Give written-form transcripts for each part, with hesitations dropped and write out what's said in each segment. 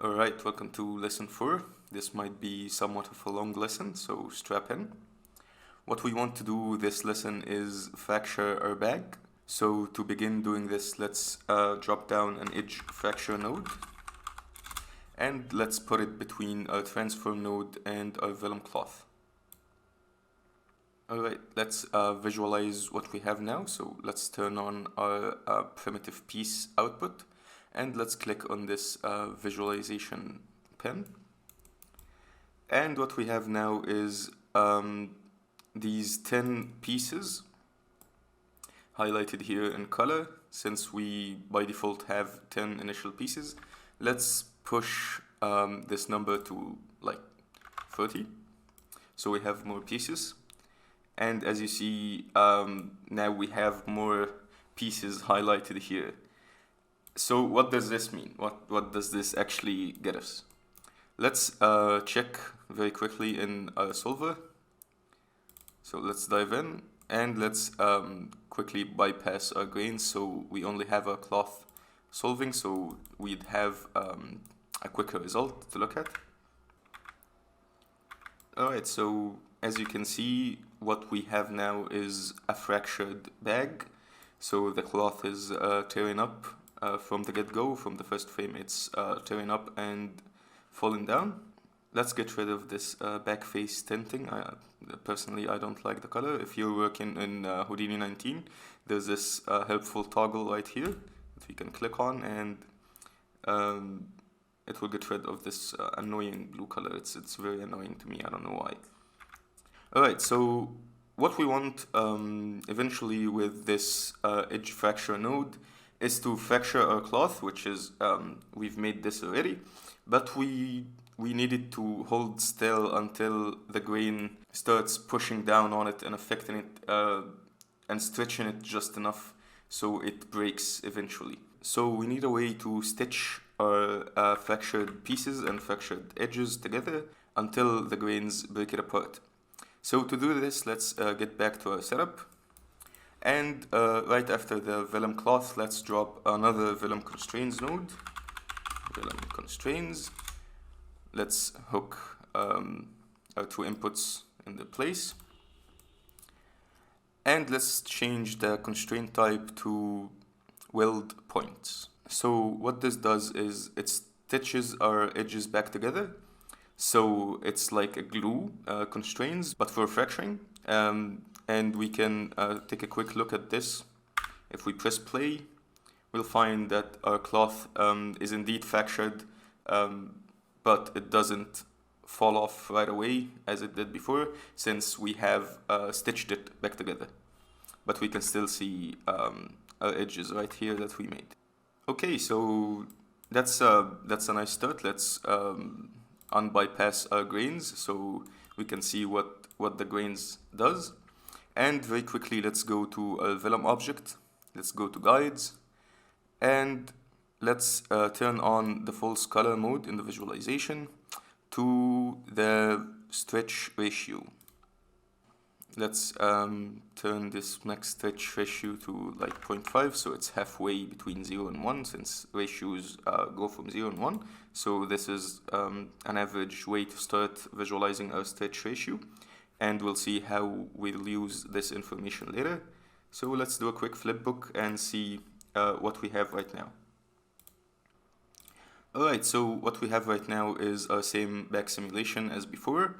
Alright, welcome to lesson 4. This might be somewhat of a long lesson, so strap in. What we want to do this lesson is fracture our bag. So to begin doing this, let's drop down an edge fracture node. And let's put it between our transform node and our vellum cloth. Alright, let's visualize what we have now. So let's turn on our primitive piece output. And let's click on this visualization pen. And what we have now is these 10 pieces highlighted here in color. Since we by default have 10 initial pieces, let's push this number to like 30. So we have more pieces. And as you see, now we have more pieces highlighted here. So what does this mean? What does this actually get us? Let's check very quickly in our solver. So let's dive in and let's quickly bypass our grains so we only have our cloth solving, so we'd have a quicker result to look at. Alright, so as you can see, what we have now is a fractured bag. So the cloth is tearing up. From the get-go, from the first frame, it's tearing up and falling down. Let's get rid of this back face tinting. Personally, I don't like the color. If you're working in Houdini 19, there's this helpful toggle right here that we can click on, and it will get rid of this annoying blue color. It's very annoying to me. I don't know why. Alright, so what we want eventually with this edge fracture node is to fracture our cloth, which is, we've made this already, but we need it to hold still until the grain starts pushing down on it and affecting it and stretching it just enough so it breaks eventually. So we need a way to stitch our fractured pieces and fractured edges together until the grains break it apart. So to do this, let's get back to our setup. And right after the vellum cloth, let's drop another vellum constraints node. Vellum constraints. Let's hook our two inputs in the place. And let's change the constraint type to weld points. So what this does is it stitches our edges back together. So it's like a glue constraints, but for fracturing. And we can take a quick look at this. If we press play, we'll find that our cloth is indeed fractured, but it doesn't fall off right away as it did before, since we have stitched it back together. But we can still see our edges right here that we made. Okay, so that's a nice start. Let's unbypass our grains so we can see what the grains does. And very quickly, let's go to a vellum object. Let's go to guides, and let's turn on the false color mode in the visualization to the stretch ratio. Let's turn this max stretch ratio to like 0.5, so it's halfway between 0 and 1, since ratios go from 0 and 1. So this is an average way to start visualizing our stretch ratio. And we'll see how we'll use this information later. So let's do a quick flipbook and see what we have right now. Alright, so what we have right now is our same back simulation as before,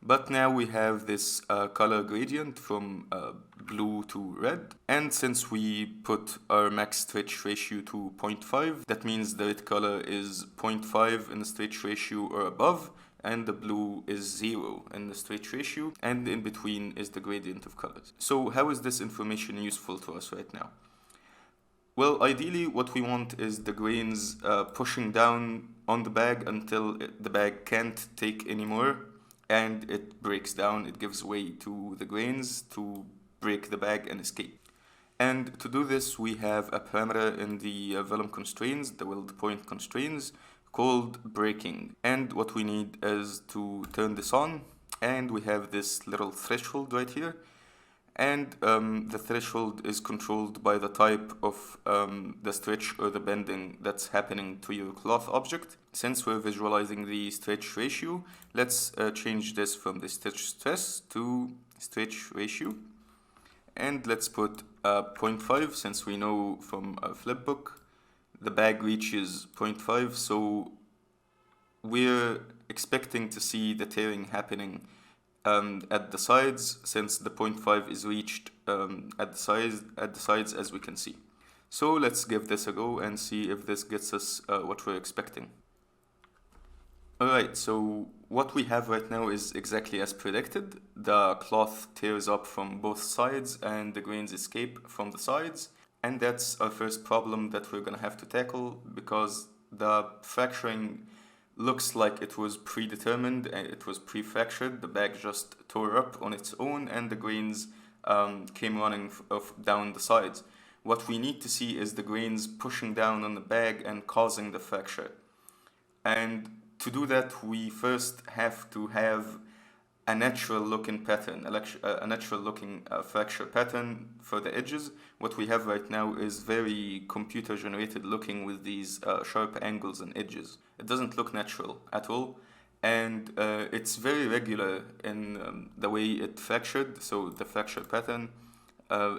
but now we have this color gradient from blue to red. And since we put our max stretch ratio to 0.5, that means the red color is 0.5 in the stretch ratio or above, and the blue is 0 in the stretch ratio, and in between is the gradient of colors. So how is this information useful to us right now? Well, ideally what we want is the grains pushing down on the bag until the bag can't take anymore, and it breaks down, it gives way to the grains to break the bag and escape. And to do this, we have a parameter in the vellum constraints, the weld point constraints, called breaking. And what we need is to turn this on, and we have this little threshold right here. And the threshold is controlled by the type of the stretch or the bending that's happening to your cloth object. Since we're visualizing the stretch ratio, let's change this from the stretch stress to stretch ratio. And let's put 0.5, since we know from our flipbook the bag reaches 0.5, so we're expecting to see the tearing happening at the sides, since the 0.5 is reached at the sides as we can see. So let's give this a go and see if this gets us what we're expecting. Alright, so what we have right now is exactly as predicted. The cloth tears up from both sides and the grains escape from the sides. And that's our first problem that we're gonna have to tackle, because the fracturing looks like it was predetermined and it was pre-fractured. The bag just tore up on its own and the grains came running down the sides. What we need to see is the grains pushing down on the bag and causing the fracture. And to do that, we first have to have a natural looking pattern, a natural looking fracture pattern for the edges. What we have right now is very computer generated looking with these sharp angles and edges. It doesn't look natural at all, and it's very regular in the way it fractured. So the fracture pattern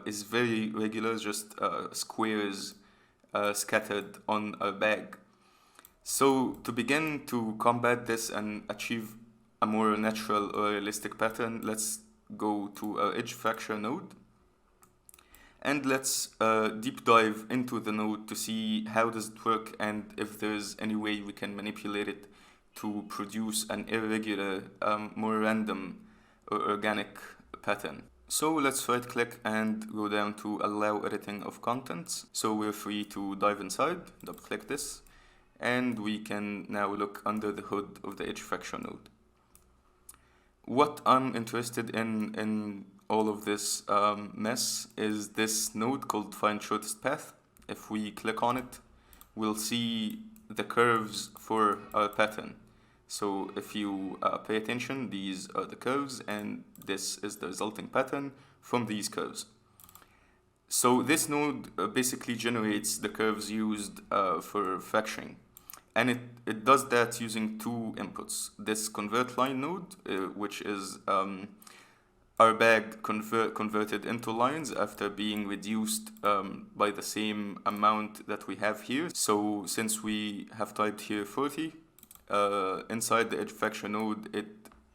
is very regular, just squares scattered on a bag. So to begin to combat this and achieve a more natural or realistic pattern, let's go to our edge fracture node and let's deep dive into the node to see how does it work and if there's any way we can manipulate it to produce an irregular, more random or organic pattern. So let's right click and go down to allow editing of contents. So we're free to dive inside, double click this, and we can now look under the hood of the edge fracture node. What I'm interested in all of this mess is this node called find shortest path. If we click on it, we'll see the curves for our pattern. So if you pay attention, these are the curves and this is the resulting pattern from these curves. So this node basically generates the curves used for fracturing. And it does that using two inputs. This convert line node, which is our bag converted into lines after being reduced by the same amount that we have here. So since we have typed here 40, inside the edge fracture node, it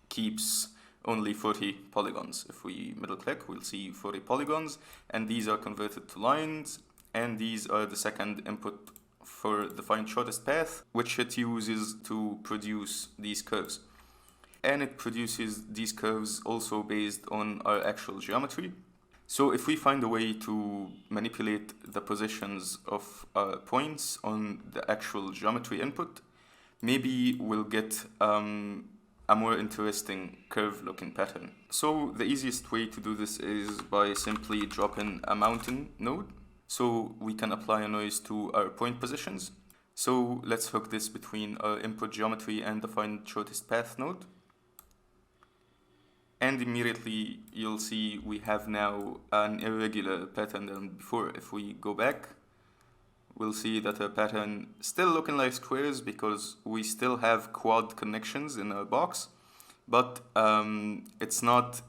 keeps only 40 polygons. If we middle click, we'll see 40 polygons, and these are converted to lines, and these are the second input for the find shortest path, which it uses to produce these curves. And it produces these curves also based on our actual geometry. So if we find a way to manipulate the positions of our points on the actual geometry input, maybe we'll get a more interesting curve looking pattern. So the easiest way to do this is by simply dropping a mountain node. So we can apply a noise to our point positions. So let's hook this between our input geometry and the find shortest path node. And immediately you'll see we have now an irregular pattern than before. If we go back, we'll see that our pattern still looking like squares because we still have quad connections in our box, but it's not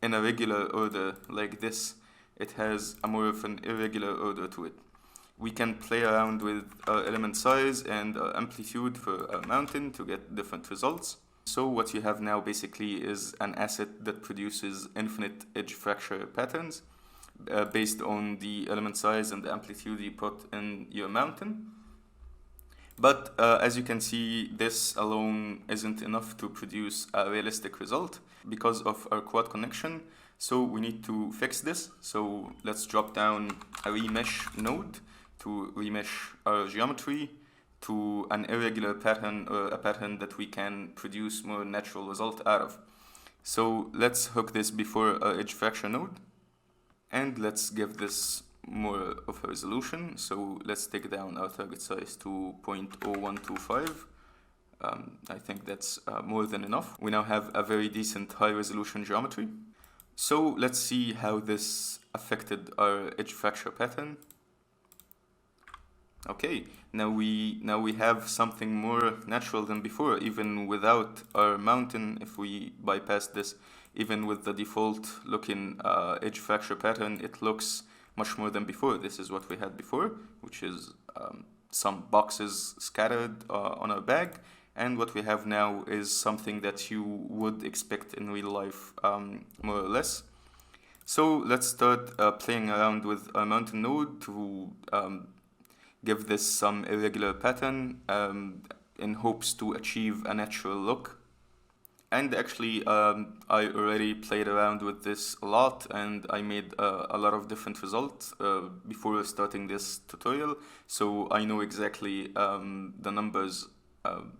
in a regular order like this. It has a more of an irregular order to it. We can play around with our element size and our amplitude for our mountain to get different results. So what you have now basically is an asset that produces infinite edge fracture patterns based on the element size and the amplitude you put in your mountain. But as you can see, this alone isn't enough to produce a realistic result because of our quad connection. So we need to fix this. So let's drop down a remesh node to remesh our geometry to an irregular pattern or a pattern that we can produce more natural result out of. So let's hook this before our edge fracture node and let's give this more of a resolution. So let's take down our target size to 0.0125. I think that's more than enough. We now have a very decent high resolution geometry. So let's see how this affected our edge fracture pattern. Okay, now we have something more natural than before, even without our mountain. If we bypass this, even with the default looking edge fracture pattern, it looks much more than before. This is what we had before, which is some boxes scattered on our bag, and what we have now is something that you would expect in real life, more or less. So let's start playing around with our mountain node to give this some irregular pattern in hopes to achieve a natural look. And actually, I already played around with this a lot, and I made a lot of different results before starting this tutorial, so I know exactly the numbers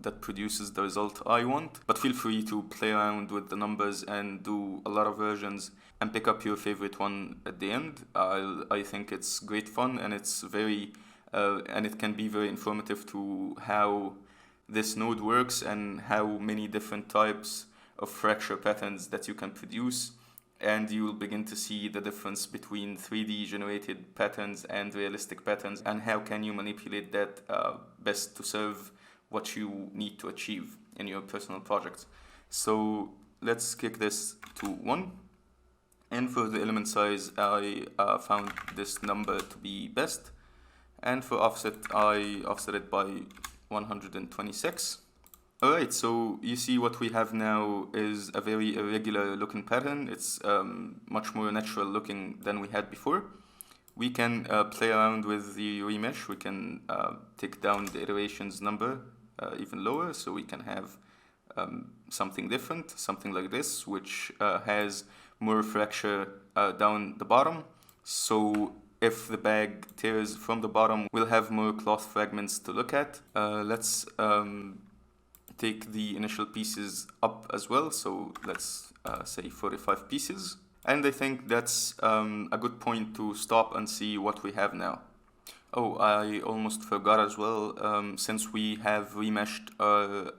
that produces the result I want. But feel free to play around with the numbers and do a lot of versions and pick up your favorite one at the end. I think it's great fun, and it's very and it can be very informative to how this node works and how many different types of fracture patterns that you can produce, and you will begin to see the difference between 3D generated patterns and realistic patterns, and how can you manipulate that best to serve what you need to achieve in your personal projects. So let's kick this to 1, and for the element size I found this number to be best, and for offset I offset it by 126. Alright, so you see what we have now is a very irregular looking pattern. It's much more natural looking than we had before. We can play around with the remesh. We can take down the iterations number even lower, so we can have something different, something like this, which has more fracture down the bottom. So if the bag tears from the bottom, we'll have more cloth fragments to look at. Let's take the initial pieces up as well, so let's say 45 pieces. And I think that's a good point to stop and see what we have now. Oh, I almost forgot as well, since we have remeshed our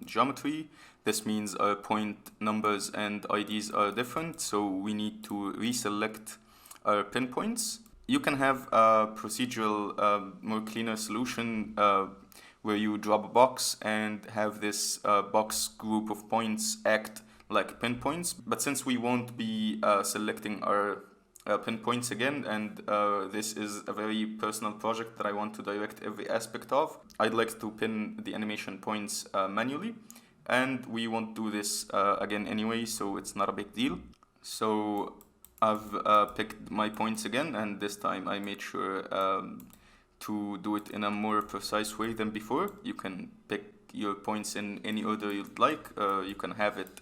geometry, this means our point numbers and IDs are different, so we need to reselect our pinpoints. You can have a procedural, more cleaner solution where you drop a box and have this box group of points act like pinpoints. But since we won't be selecting our pinpoints again, and this is a very personal project that I want to direct every aspect of, I'd like to pin the animation points manually, and we won't do this again anyway, so it's not a big deal. So I've picked my points again, and this time I made sure to do it in a more precise way than before. You can pick your points in any order you'd like. You can have it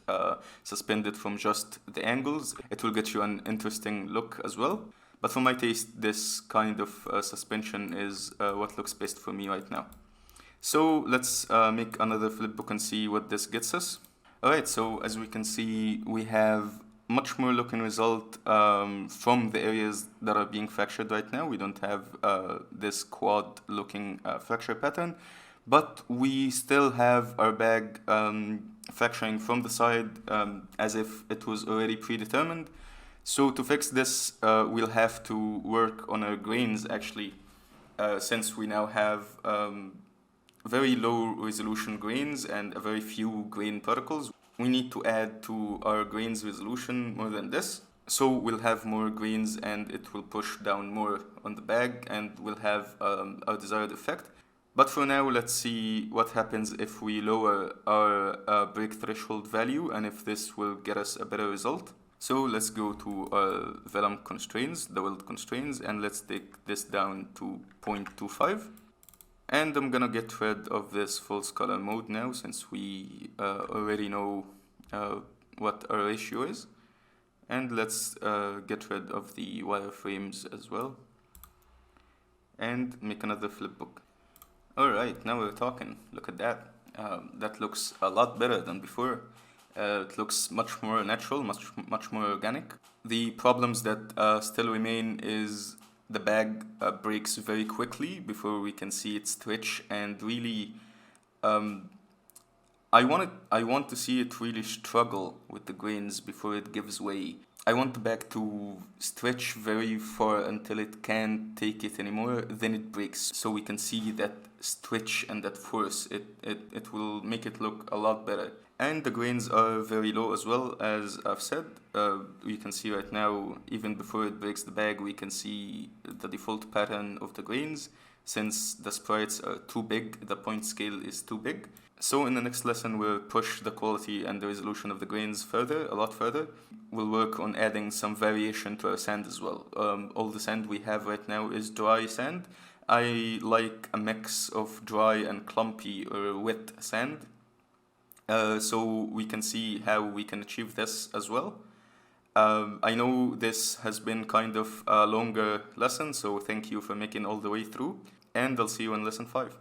suspended from just the angles. It will get you an interesting look as well. But for my taste, this kind of suspension is what looks best for me right now. So let's make another flipbook and see what this gets us. Alright, so as we can see, we have much more looking result from the areas that are being fractured right now. We don't have this quad looking fracture pattern, but we still have our bag fracturing from the side as if it was already predetermined. So to fix this, we'll have to work on our grains actually, since we now have very low resolution grains and a very few grain particles. We need to add to our grains resolution more than this. So we'll have more grains and it will push down more on the bag and we'll have our desired effect. But for now, let's see what happens if we lower our break threshold value and if this will get us a better result. So let's go to our vellum constraints, the weld constraints, and let's take this down to 0.25. And I'm gonna get rid of this false color mode now, since we already know what our ratio is. And let's get rid of the wireframes as well. And make another flipbook. Alright, now we're talking. Look at that. That looks a lot better than before. It looks much more natural, much more organic. The problems that still remain is the bag breaks very quickly before we can see it stretch, and really I want to see it really struggle with the grains before it gives way. I want the bag to stretch very far until it can't take it anymore, then it breaks. So we can see that stretch and that force, it will make it look a lot better. And the grains are very low as well, as I've said. You can see right now, even before it breaks the bag, we can see the default pattern of the grains. Since the sprites are too big, the point scale is too big. So in the next lesson, we'll push the quality and the resolution of the grains further, a lot further. We'll work on adding some variation to our sand as well. All the sand we have right now is dry sand. I like a mix of dry and clumpy or wet sand. So we can see how we can achieve this as well. I know this has been kind of a longer lesson, so thank you for making all the way through, and I'll see you in lesson 5.